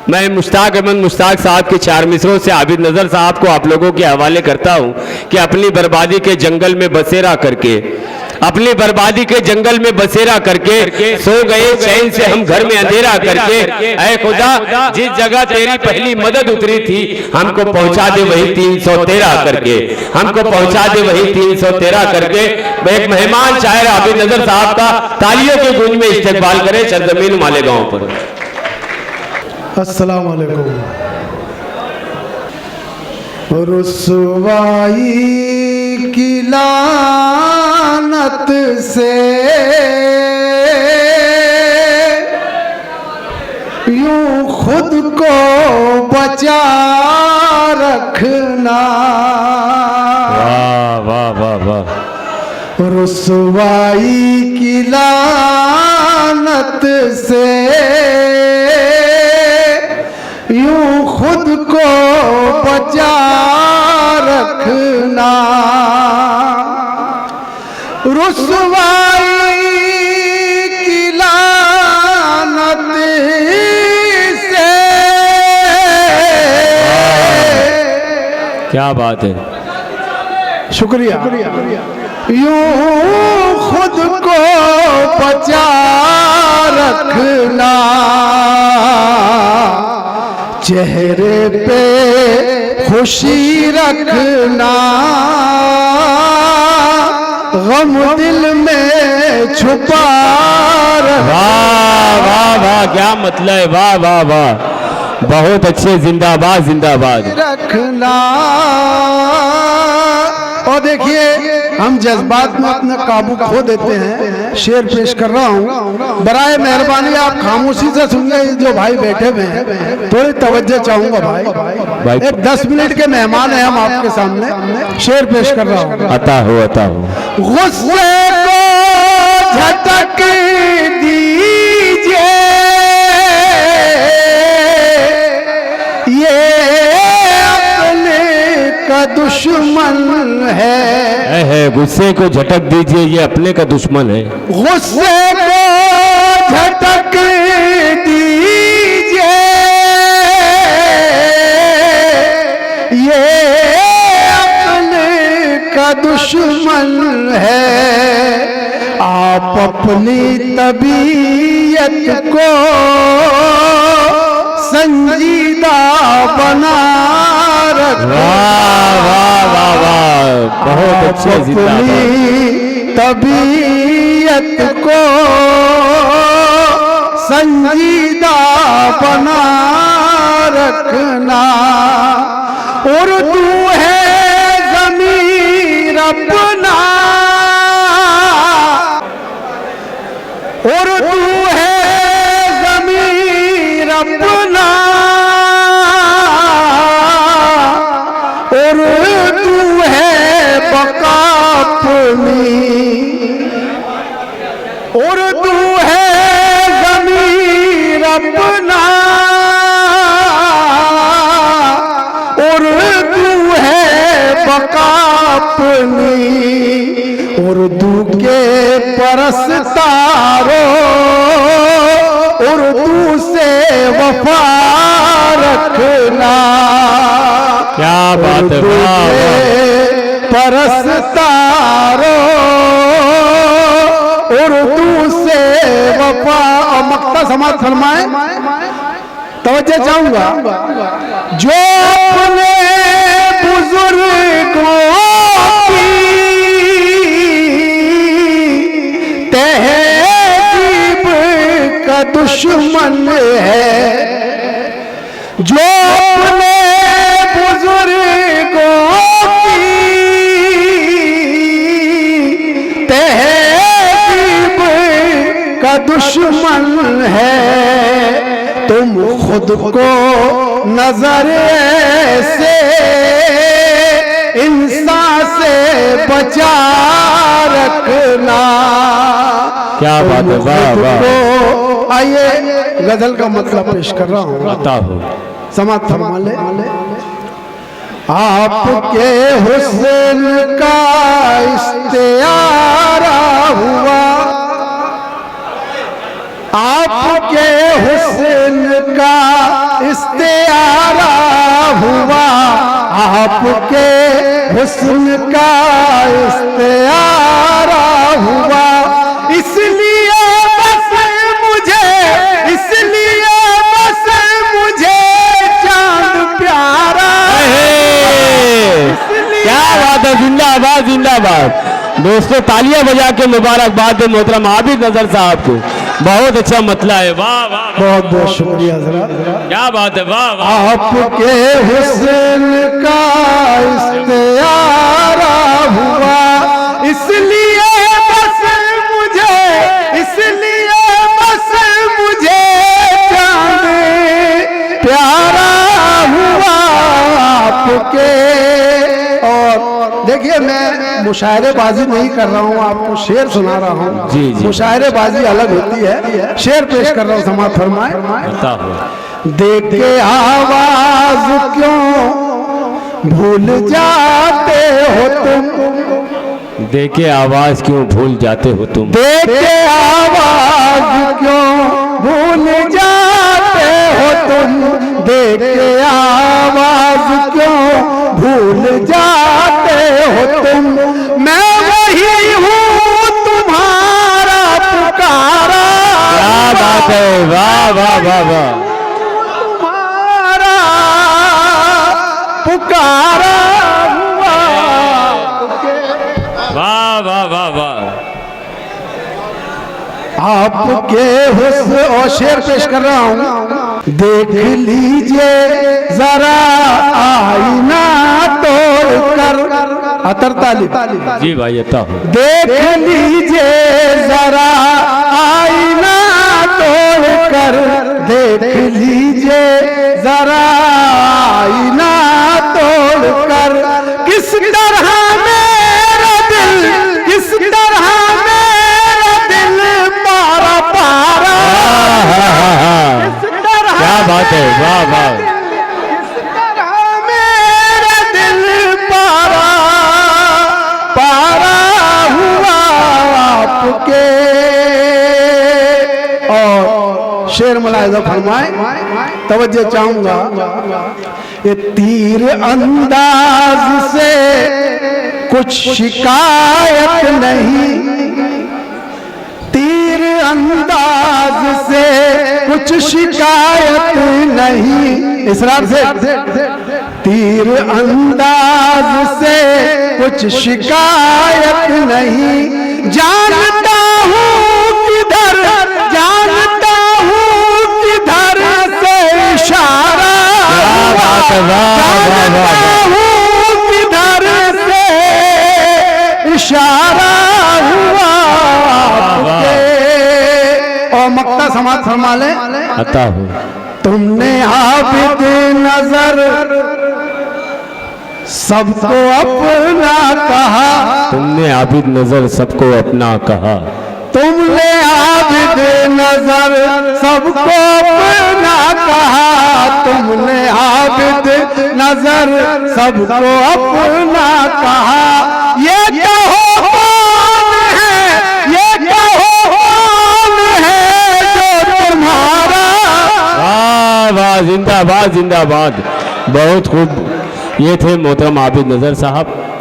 मैं मुश्ताक अहमद मुश्ताक साहब के 4 मिसरों से आबिद नज़र साहब को आप लोगों के हवाले करता हूं कि अपनी बर्बादी के जंगल में बसेरा करके, अपनी बर्बादी के जंगल में बसेरा करके सो गए चैन से हम घर में अंधेरा करके। ऐ खुदा, जिस जगह तेरी पहली मदद उतरी थी हमको पहुंचा दे वही 313 करके, हमको पहुंचा दे वही 313 करके। एक मेहमान शायर आबिद नज़र साहब का तालियों की गूंज में इस्तेकबाल करें सरजमीन मालेगांव पर। अस्सलाम वालेकुम। रुसवाई की लानत से यूं खुद को बचा रखना। वाह वाह वाह वाह। रुसवाई की लानत से यूं खुद को बचा रखना। रुसवाई की लानत से। क्या बात है, शुक्रिया। यूं खुद को बचा रखना, चेहरे पे खुशी रखना, गम दिल में छुपा रखना। वाह वाह वाह, क्या मतलब है, वाह वाह वाह, बहुत अच्छे, जिंदाबाद जिंदाबाद रखना। और देखिए हम जज्बात में अपना काबू खो देते हैं। शेर पेश कर रहा हूँ, बराए मेहरबानी आप खामोशी से सुनिए। जो भाई बैठे हुए हैं थोड़ी तवज्जो चाहूंगा भाई। एक 10 मिनट के मेहमान हैं हम आपके सामने। शेर पेश कर रहा हूँ। अता हो। गुस्से को झटक दीजिए, ये अपने का दुश्मन है। गुस्से को झटक दीजिए, ये अपने का दुश्मन है। गुस्से को झटक दीजिए, ये अपने का दुश्मन है। आप अपनी तबीयत को संजीदा बना रखना। वाह वाह वाह, बहुत अच्छे, अपनी तबीयत को संजीदा बना रखना। उर्दू है ज़मीर अपना, उर्दू है ज़मीर अपना, उर्दू है बका अपनी, उर्दू है ज़मीर अपना, उर्दू है बका अपनी। उर्दू के परस्तारो उर्दू से वफा रखना। क्या बात है, वाह वाह। परस्तारो उर्दू से वफा। और मक्ता समाज फरमाए, तवज्जो चाहूंगा। जो अपने बुजुर्गों की तहजीब का दुश्मन है, जो अपने बुजुर्गों की तहजीब का दुश्मन है। तुम खुद को नजर से इंसान से बचा रखना। क्या बात है, वाह वाह। आइए गजल का मतलब पेश कर रहा हूँ। अता हो। समात फरमा ले। आपके हुस्न का इस्तियारा हुआ, आपके हुस्न का इस इस्तेआरा हुआ, आपके हुस्न का इस्तेआरा हुआ। इसलिए बस मुझे, इसलिए बस मुझे चांद प्यारा। क्या बात है, जिंदाबाद जिंदाबाद। दोस्तों तालियां बजा के मुबारकबाद है मोहतरम आबिद नजर साहब को, बहुत अच्छा मतला है, वाह वाह बहुत बहुत शुक्रिया हज़रात, क्या बात है, वाह वाह। आपके हुस्न का इस्तेआरा हुआ, इसलिए बस मुझे, इसलिए बस मुझे चांद प्यारा हुआ आपके। और देखिए मैं मुशायरेबाजी नहीं कर रहा हूँ, आपको शेर सुना रहा हूँ। जी, जी। मुशायरेबाजी अलग होती है, शेर पेश कर रहा हूँ, समाअत फरमाए। करता हूँ। देख के आवाज क्यों भूल जाते हो तुम, देखे आवाज क्यों भूल जाते हो तुम, देख के आवाज क्यों भूल जाते हो तुम, देख के आवाज क्यों भूल जाते हो तुम। मैं वही हूँ तुम्हारा पुकारा। क्या बात है, वाह वाह वाह वाह, तुम्हारा पुकारा हुआ। वाह वाह वाह वाह। आपके हुस्न और शेर पेश कर रहा हूँ। देख लीजिए जरा आईना तोड़ कर, अतर तालिब जी भाई अता हूँ। देख लीजिए जरा आईना तोड़ कर, देख लीजिए जरा आईना तोड़ कर। किस तरह मेरा दिल, किस तरह मेरा दिल पारा पारा, क्या बात है, वाह वाह। किस तरह मेरा दिल पारा पारा हुआ आपके। और शेर मुलाहिजा फरमाए, तवज्जो चाहूंगा। ये तीर अंदाज से कुछ शिकायत नहीं, तीर अंदाज से कुछ शिकायत नहीं। इसरार से, तीर अंदाज से कुछ शिकायत नहीं। जानता हूँ किधर, जानता हूँ किधर से इशारा, जानता हूँ किधर से इशारा हुआ आपके। और मक्ता समाज फरमा ले, अता हूँ। तुमने आबिद नजर सबको अपना कहा, तुमने आबिद नजर सबको अपना कहा, तुमने आबिद नजर सबको अपना कहा, तुमने आबिद नजर सबको अपना कहा। ये कहो कौन है, ये कहो कौन है जो तुम्हारा। वाह वाह, जिंदाबाद जिंदाबाद, बहुत खूब। ये थे मोहतरम आबिद नजर साहब।